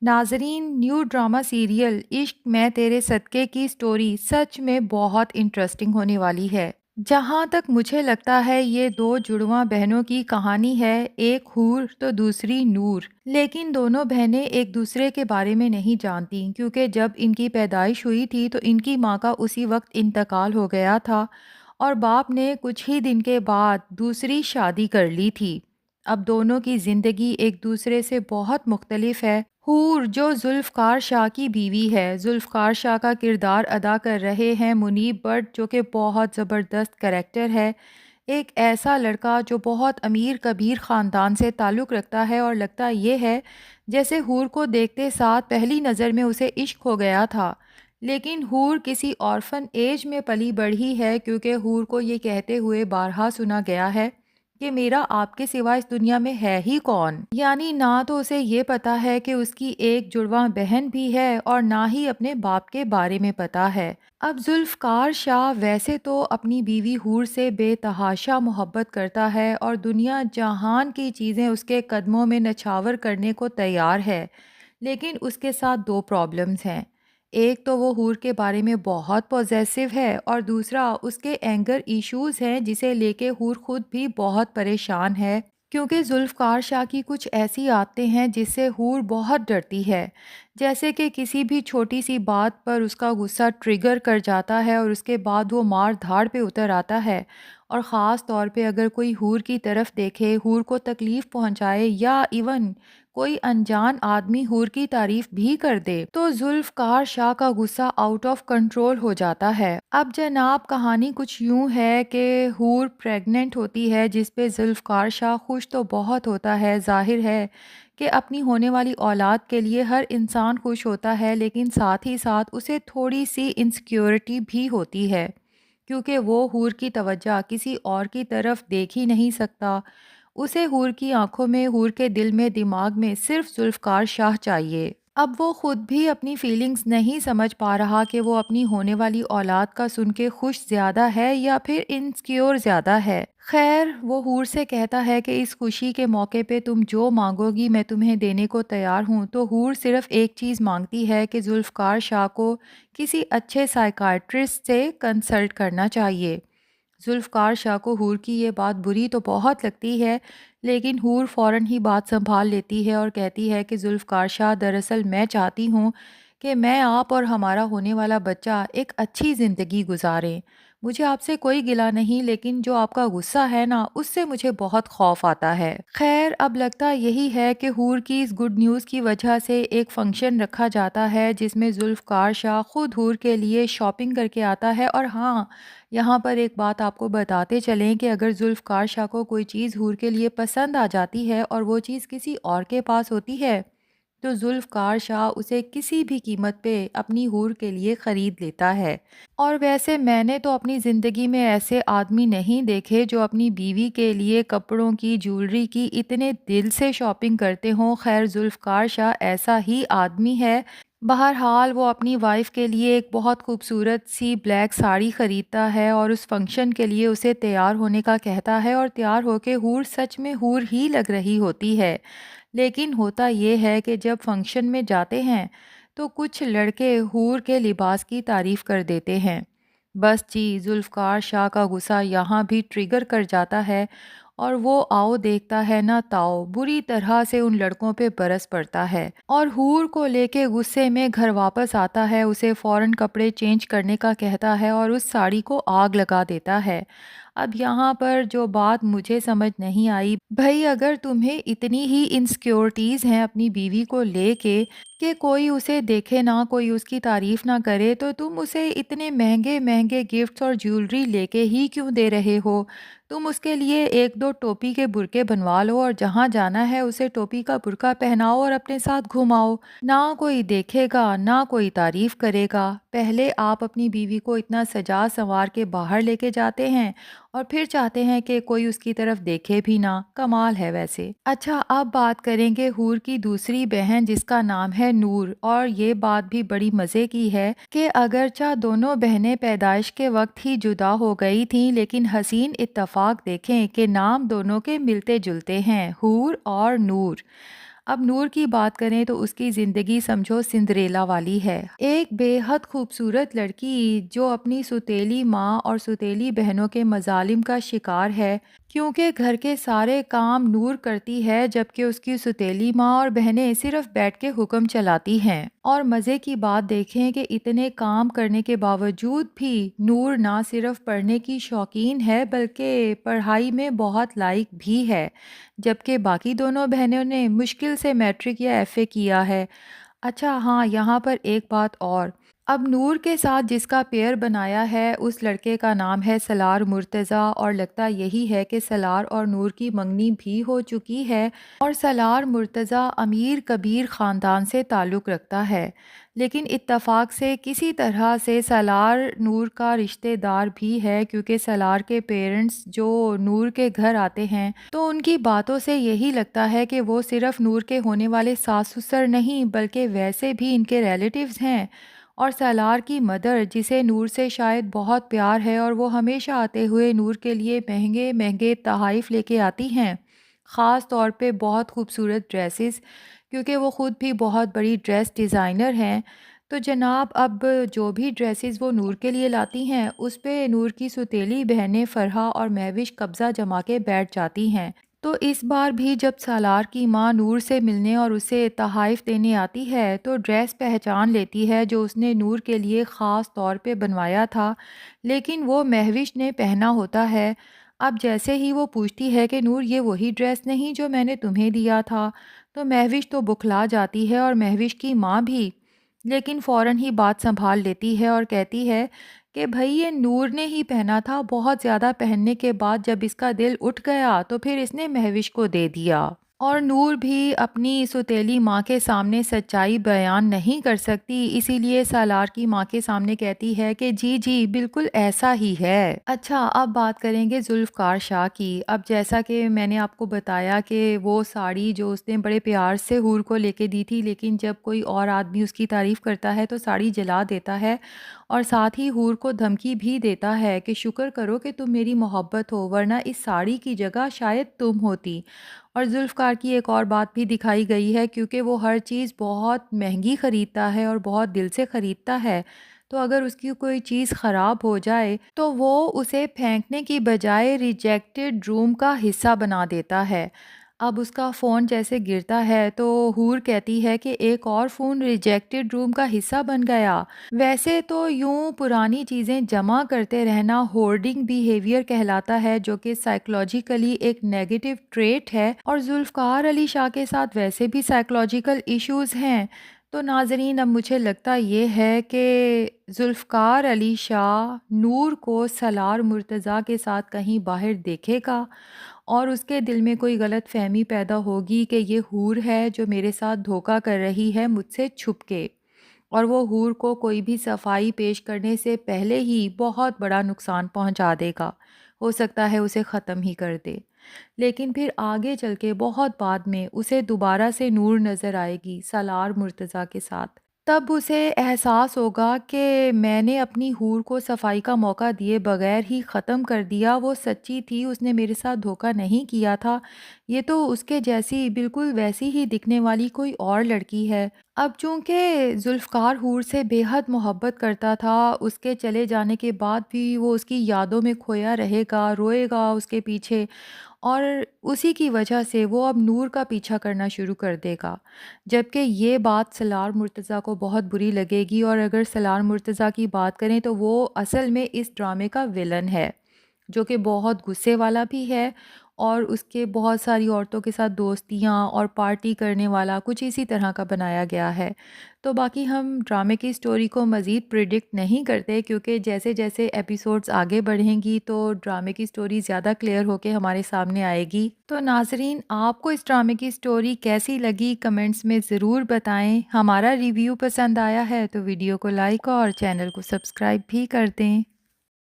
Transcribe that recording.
ناظرین، new drama serial عشق میں تیرے صدقے کی سٹوری سچ میں بہت انٹرسٹنگ ہونے والی ہے۔ جہاں تک مجھے لگتا ہے یہ دو جڑواں بہنوں کی کہانی ہے، ایک حور تو دوسری نور۔ لیکن دونوں بہنیں ایک دوسرے کے بارے میں نہیں جانتی، کیونکہ جب ان کی پیدائش ہوئی تھی تو ان کی ماں کا اسی وقت انتقال ہو گیا تھا اور باپ نے کچھ ہی دن کے بعد دوسری شادی کر لی تھی۔ اب دونوں کی زندگی ایک دوسرے سے بہت مختلف ہے۔ حور جو ذوالفقار شاہ کی بیوی ہے، ذوالفقار شاہ کا کردار ادا کر رہے ہیں منیب بٹ، جو کہ بہت زبردست کریکٹر ہے۔ ایک ایسا لڑکا جو بہت امیر کبیر خاندان سے تعلق رکھتا ہے اور لگتا یہ ہے جیسے حور کو دیکھتے ساتھ پہلی نظر میں اسے عشق ہو گیا تھا۔ لیکن حور کسی آرفن ایج میں پلی بڑھی ہے، کیونکہ حور کو یہ کہتے ہوئے بارہا سنا گیا ہے کہ میرا آپ کے سوا اس دنیا میں ہے ہی کون۔ یعنی نہ تو اسے یہ پتا ہے کہ اس کی ایک جڑواں بہن بھی ہے اور نہ ہی اپنے باپ کے بارے میں پتا ہے۔ اب ذوالفقار شاہ ویسے تو اپنی بیوی حور سے بے تحاشا محبت کرتا ہے اور دنیا جہان کی چیزیں اس کے قدموں میں نچھاور کرنے کو تیار ہے، لیکن اس کے ساتھ دو پرابلمز ہیں۔ ایک تو وہ حور کے بارے میں بہت پوزیسو ہے اور دوسرا اس کے اینگر ایشوز ہیں، جسے لے کے حور خود بھی بہت پریشان ہے، کیونکہ ذوالفقار شاہ کی کچھ ایسی عادتیں ہیں جس سے حور بہت ڈرتی ہے، جیسے کہ کسی بھی چھوٹی سی بات پر اس کا غصہ ٹریگر کر جاتا ہے اور اس کے بعد وہ مار دھاڑ پہ اتر آتا ہے، اور خاص طور پہ اگر کوئی حور کی طرف دیکھے، حور کو تکلیف پہنچائے یا ایون کوئی انجان آدمی حور کی تعریف بھی کر دے تو ذوالفقار شاہ کا غصہ آؤٹ آف کنٹرول ہو جاتا ہے۔ اب جناب کہانی کچھ یوں ہے کہ حور پریگننٹ ہوتی ہے، جس پہ ذوالفقار شاہ خوش تو بہت ہوتا ہے۔ ظاہر ہے کہ اپنی ہونے والی اولاد کے لیے ہر انسان خوش ہوتا ہے، لیکن ساتھ ہی ساتھ اسے تھوڑی سی انسیکیورٹی بھی ہوتی ہے، کیونکہ وہ حور کی توجہ کسی اور کی طرف دیکھ ہی نہیں سکتا۔ اسے حور کی آنکھوں میں، حور کے دل میں، دماغ میں صرف ذوالفقار شاہ چاہیے۔ اب وہ خود بھی اپنی فیلنگز نہیں سمجھ پا رہا کہ وہ اپنی ہونے والی اولاد کا سن کے خوش زیادہ ہے یا پھر انسیکیور زیادہ ہے۔ خیر، وہ حور سے کہتا ہے کہ اس خوشی کے موقع پہ تم جو مانگو گی میں تمہیں دینے کو تیار ہوں۔ تو حور صرف ایک چیز مانگتی ہے کہ ذوالفقار شاہ کو کسی اچھے سائیکائٹرسٹ سے کنسلٹ کرنا چاہیے۔ ذوالفقار شاہ کو حور کی یہ بات بری تو بہت لگتی ہے، لیکن حور فوراً ہی بات سنبھال لیتی ہے اور کہتی ہے کہ ذوالفقار شاہ، دراصل میں چاہتی ہوں کہ میں، آپ اور ہمارا ہونے والا بچہ ایک اچھی زندگی گزاریں۔ مجھے آپ سے کوئی گلہ نہیں، لیکن جو آپ کا غصہ ہے نا، اس سے مجھے بہت خوف آتا ہے۔ خیر، اب لگتا یہی ہے کہ حور کی اس گڈ نیوز کی وجہ سے ایک فنکشن رکھا جاتا ہے جس میں ذوالفقار شاہ خود حور کے لیے شاپنگ کر کے آتا ہے۔ اور ہاں، یہاں پر ایک بات آپ کو بتاتے چلیں کہ اگر ذوالفقار شاہ کو کوئی چیز حور کے لیے پسند آ جاتی ہے اور وہ چیز کسی اور کے پاس ہوتی ہے تو ذوالفقار شاہ اسے کسی بھی قیمت پہ اپنی حور کے لیے خرید لیتا ہے۔ اور ویسے میں نے تو اپنی زندگی میں ایسے آدمی نہیں دیکھے جو اپنی بیوی کے لیے کپڑوں کی، جیولری کی اتنے دل سے شاپنگ کرتے ہوں۔ خیر، ذوالفقار شاہ ایسا ہی آدمی ہے۔ بہرحال وہ اپنی وائف کے لیے ایک بہت خوبصورت سی بلیک ساڑی خریدتا ہے اور اس فنکشن کے لیے اسے تیار ہونے کا کہتا ہے، اور تیار ہو کے حور سچ میں حور ہی لگ رہی ہوتی ہے۔ لیکن ہوتا یہ ہے کہ جب فنکشن میں جاتے ہیں تو کچھ لڑکے حور کے لباس کی تعریف کر دیتے ہیں۔ بس جی، ذوالفقار شاہ کا غصہ یہاں بھی ٹریگر کر جاتا ہے اور وہ آؤ دیکھتا ہے نہ تاؤ، بری طرح سے ان لڑکوں پہ برس پڑتا ہے اور حور کو لے کے غصے میں گھر واپس آتا ہے، اسے فوراً کپڑے چینج کرنے کا کہتا ہے اور اس ساڑی کو آگ لگا دیتا ہے۔ اب یہاں پر جو بات مجھے سمجھ نہیں آئی، بھائی اگر تمہیں اتنی ہی انسیکیورٹیز ہیں اپنی بیوی کو لے کے کہ کوئی اسے دیکھے نہ، کوئی اس کی تعریف نہ کرے، تو تم اسے اتنے مہنگے مہنگے گفٹس اور جیولری لے کے ہی کیوں دے رہے ہو؟ تم اس کے لیے ایک دو ٹوپی کے برقعے بنوا لو اور جہاں جانا ہے اسے ٹوپی کا برقعہ پہناؤ اور اپنے ساتھ گھماؤ۔ نہ کوئی دیکھے گا، نہ کوئی تعریف کرے گا۔ پہلے آپ اپنی بیوی کو اتنا سجا سنوار کے باہر لے کے جاتے ہیں اور پھر چاہتے ہیں کہ کوئی اس کی طرف دیکھے بھی نہ۔ کمال ہے ویسے۔ اچھا، اب بات کریں گے حور کی دوسری بہن جس کا نام ہے نور، اور یہ بات بھی بڑی مزے کی ہے کہ اگرچہ دونوں بہنیں پیدائش کے وقت ہی جدا ہو گئی تھیں، لیکن حسین اتفاق دیکھیں کہ نام دونوں کے ملتے جلتے ہیں، حور اور نور۔ اب نور کی بات کریں تو اس کی زندگی سمجھو سندریلا والی ہے، ایک بے حد خوبصورت لڑکی جو اپنی سوتیلی ماں اور سوتیلی بہنوں کے مظالم کا شکار ہے، کیونکہ گھر کے سارے کام نور کرتی ہے جبکہ اس کی سوتیلی ماں اور بہنیں صرف بیٹھ کے حکم چلاتی ہیں۔ اور مزے کی بات دیکھیں کہ اتنے کام کرنے کے باوجود بھی نور نہ صرف پڑھنے کی شوقین ہے بلکہ پڑھائی میں بہت لائق بھی ہے، جبکہ باقی دونوں بہنوں نے مشکل سے میٹرک یا ایف اے کیا ہے۔ اچھا ہاں، یہاں پر ایک بات اور، اب نور کے ساتھ جس کا پیئر بنایا ہے اس لڑکے کا نام ہے سالار مرتضیٰ، اور لگتا یہی ہے کہ سالار اور نور کی منگنی بھی ہو چکی ہے، اور سالار مرتضیٰ امیر کبیر خاندان سے تعلق رکھتا ہے، لیکن اتفاق سے کسی طرح سے سالار نور کا رشتہ دار بھی ہے، کیونکہ سالار کے پیرنٹس جو نور کے گھر آتے ہیں تو ان کی باتوں سے یہی لگتا ہے کہ وہ صرف نور کے ہونے والے ساس سسر نہیں بلکہ ویسے بھی ان کے ریلیٹیوز ہیں۔ اور سالار کی مدر جسے نور سے شاید بہت پیار ہے اور وہ ہمیشہ آتے ہوئے نور کے لیے مہنگے مہنگے تحائف لے کے آتی ہیں، خاص طور پہ بہت خوبصورت ڈریسز، کیونکہ وہ خود بھی بہت بڑی ڈریس ڈیزائنر ہیں۔ تو جناب اب جو بھی ڈریسز وہ نور کے لیے لاتی ہیں اس پہ نور کی سوتیلی بہنیں فرحہ اور مہوش قبضہ جما کے بیٹھ جاتی ہیں۔ تو اس بار بھی جب سالار کی ماں نور سے ملنے اور اسے تحائف دینے آتی ہے تو ڈریس پہچان لیتی ہے جو اس نے نور کے لیے خاص طور پہ بنوایا تھا، لیکن وہ مہوش نے پہنا ہوتا ہے۔ اب جیسے ہی وہ پوچھتی ہے کہ نور یہ وہی ڈریس نہیں جو میں نے تمہیں دیا تھا، تو مہوش تو بکھلا جاتی ہے اور مہوش کی ماں بھی، لیکن فوراً ہی بات سنبھال لیتی ہے اور کہتی ہے کہ بھئی یہ نور نے ہی پہنا تھا، بہت زیادہ پہننے کے بعد جب اس کا دل اٹھ گیا تو پھر اس نے مہوش کو دے دیا۔ اور نور بھی اپنی سوتیلی ماں کے سامنے سچائی بیان نہیں کر سکتی، اسی لیے سالار کی ماں کے سامنے کہتی ہے کہ جی جی بالکل ایسا ہی ہے۔ اچھا اب بات کریں گے ذوالفقار شاہ کی۔ اب جیسا کہ میں نے آپ کو بتایا کہ وہ ساڑی جو اس نے بڑے پیار سے حور کو لے کے دی تھی، لیکن جب کوئی اور آدمی اس کی تعریف کرتا ہے تو ساڑی جلا دیتا ہے، اور ساتھ ہی حور کو دھمکی بھی دیتا ہے کہ شکر کرو کہ تم میری محبت ہو ورنہ اس ساڑی کی جگہ شاید تم ہوتی۔ اور ذوالفقار کی ایک اور بات بھی دکھائی گئی ہے، کیونکہ وہ ہر چیز بہت مہنگی خریدتا ہے اور بہت دل سے خریدتا ہے، تو اگر اس کی کوئی چیز خراب ہو جائے تو وہ اسے پھینکنے کی بجائے ریجیکٹڈ روم کا حصہ بنا دیتا ہے۔ اب اس کا فون جیسے گرتا ہے تو حور کہتی ہے کہ ایک اور فون ریجیکٹڈ روم کا حصہ بن گیا۔ ویسے تو یوں پرانی چیزیں جمع کرتے رہنا ہورڈنگ بیہیویئر کہلاتا ہے، جو کہ سائیکولوجیکلی ایک نیگیٹو ٹریٹ ہے، اور ذوالفقار علی شاہ کے ساتھ ویسے بھی سائیکولوجیکل ایشوز ہیں۔ تو ناظرین اب مجھے لگتا یہ ہے کہ ذوالفقار علی شاہ نور کو سالار مرتضیٰ کے ساتھ کہیں باہر دیکھے گا اور اس کے دل میں کوئی غلط فہمی پیدا ہوگی کہ یہ حور ہے جو میرے ساتھ دھوکہ کر رہی ہے مجھ سے چھپ کے، اور وہ حور کو کوئی بھی صفائی پیش کرنے سے پہلے ہی بہت بڑا نقصان پہنچا دے گا، ہو سکتا ہے اسے ختم ہی کر دے، لیکن پھر آگے چل کے بہت بعد میں اسے دوبارہ سے نور نظر آئے گی سالار مرتضیٰ کے ساتھ۔ تب اسے احساس ہوگا کہ میں نے اپنی حور کو صفائی کا موقع دیے بغیر ہی ختم کر دیا، وہ سچی تھی، اس نے میرے ساتھ دھوکہ نہیں کیا تھا، یہ تو اس کے جیسی بالکل ویسی ہی دکھنے والی کوئی اور لڑکی ہے۔ اب چونکہ ذوالفقار حور سے بے حد محبت کرتا تھا، اس کے چلے جانے کے بعد بھی وہ اس کی یادوں میں کھویا رہے گا، روئے گا اس کے پیچھے، اور اسی کی وجہ سے وہ اب نور کا پیچھا کرنا شروع کر دے گا، جبکہ یہ بات سالار مرتضیٰ کو بہت بری لگے گی، اور اگر سالار مرتضیٰ کی بات کریں تو وہ اصل میں اس ڈرامے کا ویلن ہے، جو کہ بہت غصے والا بھی ہے، اور اس کے بہت ساری عورتوں کے ساتھ دوستیاں اور پارٹی کرنے والا کچھ اسی طرح کا بنایا گیا ہے۔ تو باقی ہم ڈرامے کی سٹوری کو مزید پریڈکٹ نہیں کرتے، کیونکہ جیسے جیسے ایپیسوڈز آگے بڑھیں گی تو ڈرامے کی سٹوری زیادہ کلیئر ہو کے ہمارے سامنے آئے گی۔ تو ناظرین آپ کو اس ڈرامے کی سٹوری کیسی لگی کمنٹس میں ضرور بتائیں۔ ہمارا ریویو پسند آیا ہے تو ویڈیو کو لائک اور چینل کو سبسکرائب بھی کر دیں۔